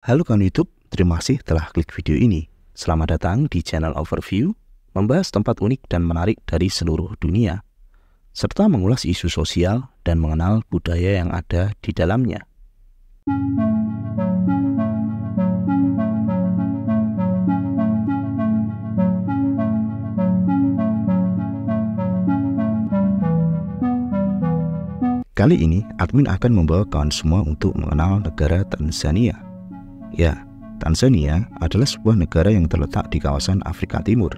Halo kawan YouTube, terima kasih telah klik video ini. Selamat datang di channel Overview, membahas tempat unik dan menarik dari seluruh dunia, serta mengulas isu sosial dan mengenal budaya yang ada di dalamnya. Kali ini, admin akan membawa kawan semua untuk mengenal negara Tanzania. Ya, Tanzania adalah sebuah negara yang terletak di kawasan Afrika Timur.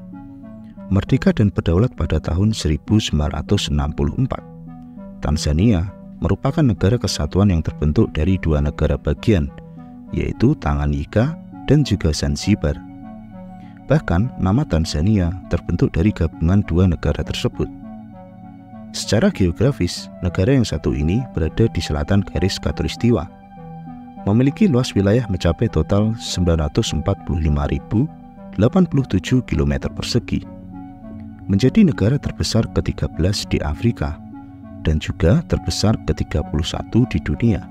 Merdeka dan berdaulat pada tahun 1964. Tanzania merupakan negara kesatuan yang terbentuk dari dua negara bagian, yaitu Tanganyika dan juga Zanzibar. Bahkan, nama Tanzania terbentuk dari gabungan dua negara tersebut. Secara geografis, negara yang satu ini berada di selatan garis khatulistiwa, memiliki luas wilayah mencapai total 945.087 km persegi, menjadi negara terbesar ke-13 di Afrika dan juga terbesar ke-31 di dunia.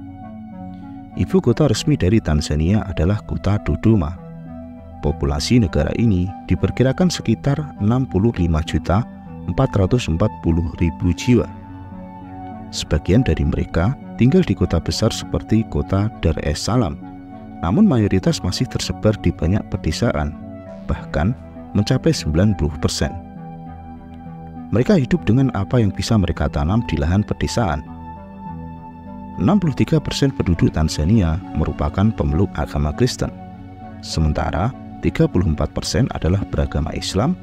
Ibu kota resmi dari Tanzania adalah kota Dodoma. Populasi negara ini diperkirakan sekitar 65.440.000 jiwa. Sebagian dari mereka tinggal di kota besar seperti kota Dar es Salaam, namun mayoritas masih tersebar di banyak pedesaan, bahkan mencapai 90%. Mereka hidup dengan apa yang bisa mereka tanam di lahan pedesaan. 63% penduduk Tanzania merupakan pemeluk agama Kristen, sementara 34% adalah beragama Islam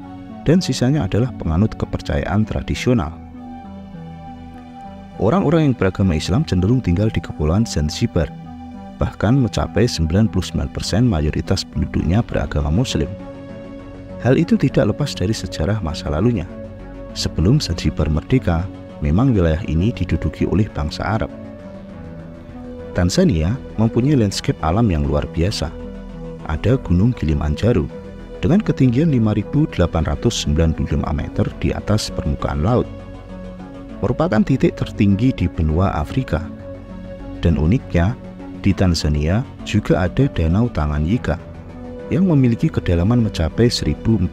dan sisanya adalah penganut kepercayaan tradisional. Orang-orang yang beragama Islam cenderung tinggal di Kepulauan Zanzibar, bahkan mencapai 99% mayoritas penduduknya beragama Muslim. Hal itu tidak lepas dari sejarah masa lalunya. Sebelum Zanzibar merdeka, memang wilayah ini diduduki oleh bangsa Arab. Tanzania mempunyai landscape alam yang luar biasa. Ada Gunung Kilimanjaro dengan ketinggian 5.895 meter di atas permukaan laut, merupakan titik tertinggi di benua Afrika. Dan uniknya, di Tanzania juga ada Danau Tanganyika yang memiliki kedalaman mencapai 1.470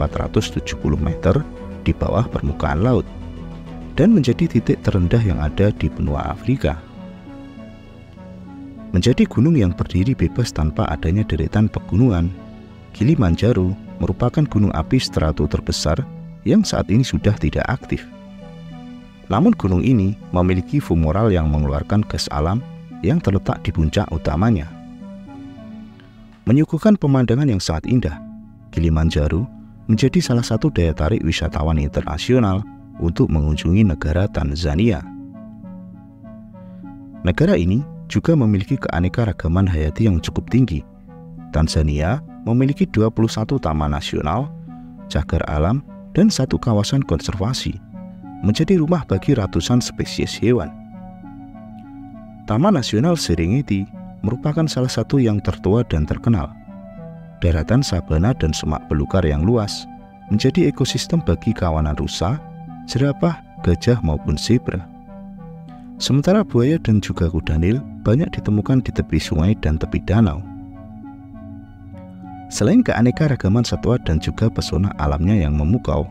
meter di bawah permukaan laut dan menjadi titik terendah yang ada di benua Afrika. Menjadi gunung yang berdiri bebas tanpa adanya deretan pegunungan, Kilimanjaro merupakan gunung api strato terbesar yang saat ini sudah tidak aktif. Namun gunung ini memiliki fumarola yang mengeluarkan gas alam yang terletak di puncak utamanya. Menyuguhkan pemandangan yang sangat indah, Kilimanjaro menjadi salah satu daya tarik wisatawan internasional untuk mengunjungi negara Tanzania. Negara ini juga memiliki keanekaragaman hayati yang cukup tinggi. Tanzania memiliki 21 taman nasional, cagar alam, dan satu kawasan konservasi, menjadi rumah bagi ratusan spesies hewan. Taman Nasional Serengeti merupakan salah satu yang tertua dan terkenal. Daratan sabana dan semak belukar yang luas menjadi ekosistem bagi kawanan rusa, jerapah, gajah maupun zebra. Sementara buaya dan juga kuda Nil banyak ditemukan di tepi sungai dan tepi danau. Selain keanekaragaman satwa dan juga pesona alamnya yang memukau,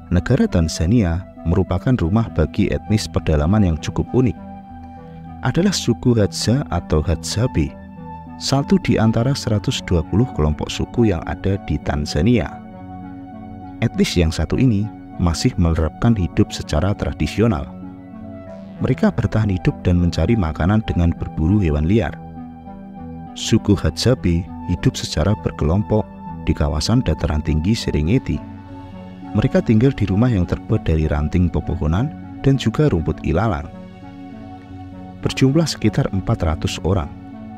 negara Tanzania merupakan rumah bagi etnis pedalaman yang cukup unik. Adalah suku Hadza atau Hadzabe, satu di antara 120 kelompok suku yang ada di Tanzania. Etnis yang satu ini masih menerapkan hidup secara tradisional. Mereka bertahan hidup dan mencari makanan dengan berburu hewan liar. Suku Hadzabe hidup secara berkelompok di kawasan dataran tinggi Serengeti. Mereka tinggal di rumah yang terbuat dari ranting pepohonan dan juga rumput ilalang. Berjumlah sekitar 400 orang.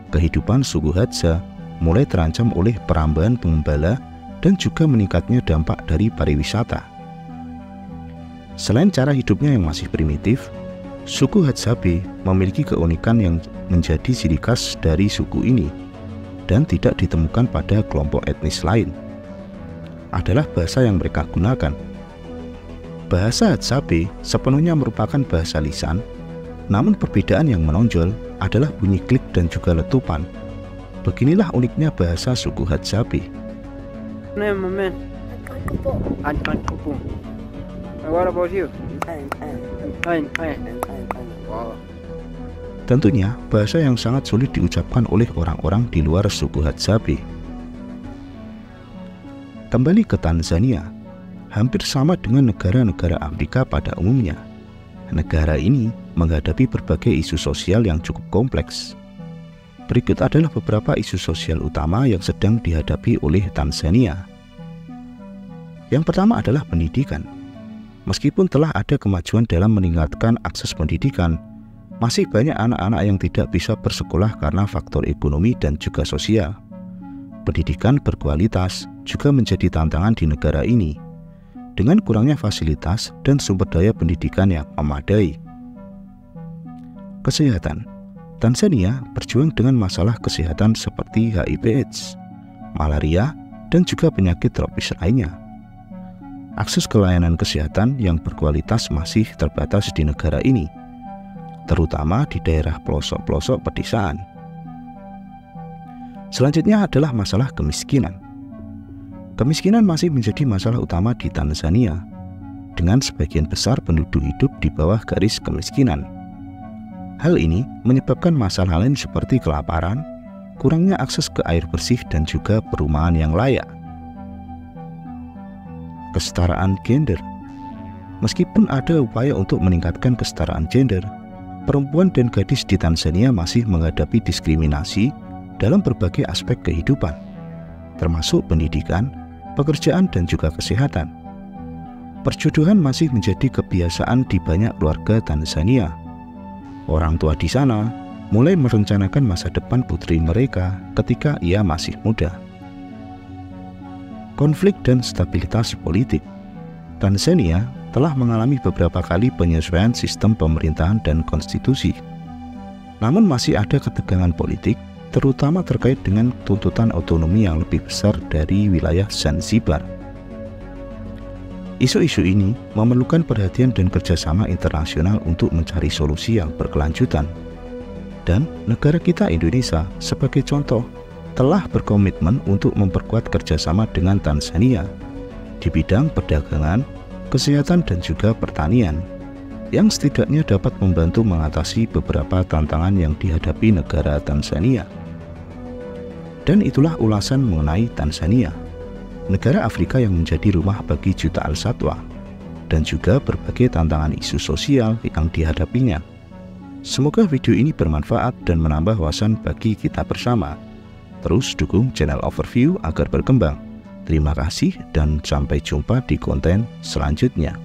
Kehidupan suku Hadza mulai terancam oleh perambahan pengembala dan juga meningkatnya dampak dari pariwisata. Selain cara hidupnya yang masih primitif, suku Hadzabe memiliki keunikan yang menjadi ciri khas dari suku ini dan tidak ditemukan pada kelompok etnis lain. Adalah bahasa yang mereka gunakan. Bahasa Hadzabe sepenuhnya merupakan bahasa lisan, namun perbedaan yang menonjol adalah bunyi klik dan juga letupan. Beginilah uniknya bahasa suku Hadzabe. Name, my man. Ankupo. And what about you? Fine. Wow. Tentunya bahasa yang sangat sulit diucapkan oleh orang-orang di luar suku Hadzabe. Kembali ke Tanzania, hampir sama dengan negara-negara Afrika pada umumnya. Negara ini menghadapi berbagai isu sosial yang cukup kompleks. Berikut adalah beberapa isu sosial utama yang sedang dihadapi oleh Tanzania. Yang pertama adalah pendidikan. Meskipun telah ada kemajuan dalam meningkatkan akses pendidikan, masih banyak anak-anak yang tidak bisa bersekolah karena faktor ekonomi dan juga sosial. Pendidikan berkualitas juga menjadi tantangan di negara ini, dengan kurangnya fasilitas dan sumber daya pendidikan yang memadai. Kesehatan. Tanzania berjuang dengan masalah kesehatan seperti HIV/AIDS, malaria, dan juga penyakit tropis lainnya. Akses ke layanan kesehatan yang berkualitas masih terbatas di negara ini, terutama di daerah pelosok-pelosok pedesaan. Selanjutnya adalah masalah kemiskinan. Kemiskinan masih menjadi masalah utama di Tanzania, dengan sebagian besar penduduk hidup di bawah garis kemiskinan. Hal ini menyebabkan masalah lain seperti kelaparan, kurangnya akses ke air bersih, dan juga perumahan yang layak. Kesetaraan gender. Meskipun ada upaya untuk meningkatkan kesetaraan gender, perempuan dan gadis di Tanzania masih menghadapi diskriminasi dalam berbagai aspek kehidupan, termasuk pendidikan, pekerjaan, dan juga kesehatan. Perjodohan masih menjadi kebiasaan di banyak keluarga Tanzania. Orang tua di sana mulai merencanakan masa depan putri mereka ketika ia masih muda. Konflik dan stabilitas politik. Tanzania telah mengalami beberapa kali penyesuaian sistem pemerintahan dan konstitusi. Namun masih ada ketegangan politik, terutama terkait dengan tuntutan otonomi yang lebih besar dari wilayah Zanzibar. Isu-isu ini memerlukan perhatian dan kerjasama internasional untuk mencari solusi yang berkelanjutan. Dan negara kita Indonesia sebagai contoh telah berkomitmen untuk memperkuat kerjasama dengan Tanzania di bidang perdagangan, kesehatan, dan juga pertanian, yang setidaknya dapat membantu mengatasi beberapa tantangan yang dihadapi negara Tanzania. Dan itulah ulasan mengenai Tanzania, negara Afrika yang menjadi rumah bagi jutaan satwa, dan juga berbagai tantangan isu sosial yang dihadapinya. Semoga video ini bermanfaat dan menambah wawasan bagi kita bersama. Terus dukung channel Overview agar berkembang. Terima kasih dan sampai jumpa di konten selanjutnya.